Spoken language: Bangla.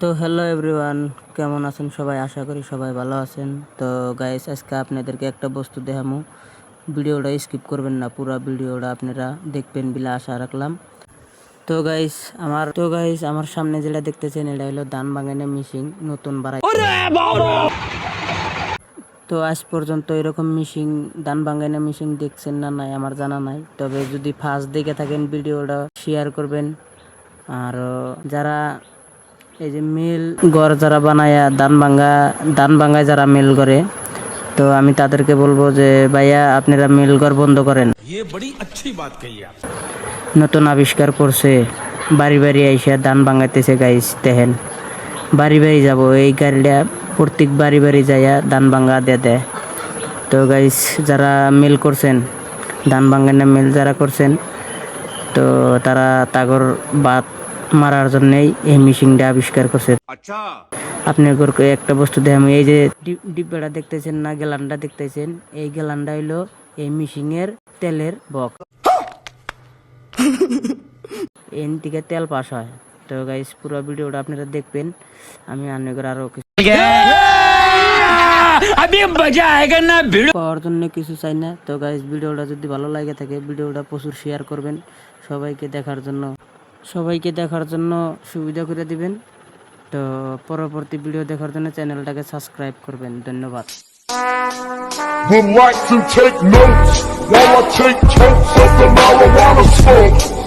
তো হ্যালো এভরিওয়ান, কেমন আছেন সবাই? আশা করি সবাই ভালো আছেন। তো গাইস, আজকে আপনাদেরকে একটা বস্তু দেখামু। ভিডিওটা স্কিপ করবেন না, পুরো ভিডিওটা আপনারা দেখবেন বলে আশা রাখলাম। তো গাইস আমার সামনে যেটা দেখতেছেন এটা হলো ধান ভাঙানো মেশিন, নতুন বাড়াই। তো আজ পর্যন্ত এরকম মেশিন, ধান ভাঙানো মেশিন দেখছেন না নাই আমার জানা নাই। তবে যদি ফার্স্ট দেখে থাকেন ভিডিওটা শেয়ার করবেন। আর যারা এই যে মিল ঘর যারা বানায় ধান ভাঙায় যারা মিল করে, তো আমি তাদেরকে বলবো যে ভাইয়া আপনারা মিল ঘর বন্ধ করেন। নতুন আবিষ্কার করছে, বাড়ি বাড়ি আইসা ধান ভাঙাইতেছে। গাইস দেখেন, বাড়ি বাড়ি যাব, এই গাড়িটা প্রত্যেক বাড়ি বাড়ি যাইয়া ধান ভাঙা দিয়ে দেয়। তো গাইস যারা মিল করছেন, ধান ভাঙানো মিল যারা করছেন, তো তারা তাগর বাত মারার জন্যই এই মেশিনটা আবিষ্কার করছে। আপনাদেরকে একটা বস্তু দেখাম, এই যে ডিব্বাটা দেখতেছেন না, গ্যালানটা দেখতেছেন, এই গ্যালানটা হইলো এই মেশিনের তেলের বক্স। এন থেকে তেল পাস হয়। তো গাইস পুরো ভিডিওটা আপনারা দেখবেন। আমি আরো কিছু পাওয়ার জন্য কিছু চাই না। তো গাইস ভিডিওটা যদি ভালো লাগে থাকে, ভিডিওটা প্রচুর শেয়ার করবেন, সবাইকে দেখার জন্য সুবিধা করে দিবেন। তো পরবর্তী ভিডিও দেখার জন্য চ্যানেলটাকে সাবস্ক্রাইব করবেন। ধন্যবাদ। Would like to take notes while I take totes of the marijuana smoke.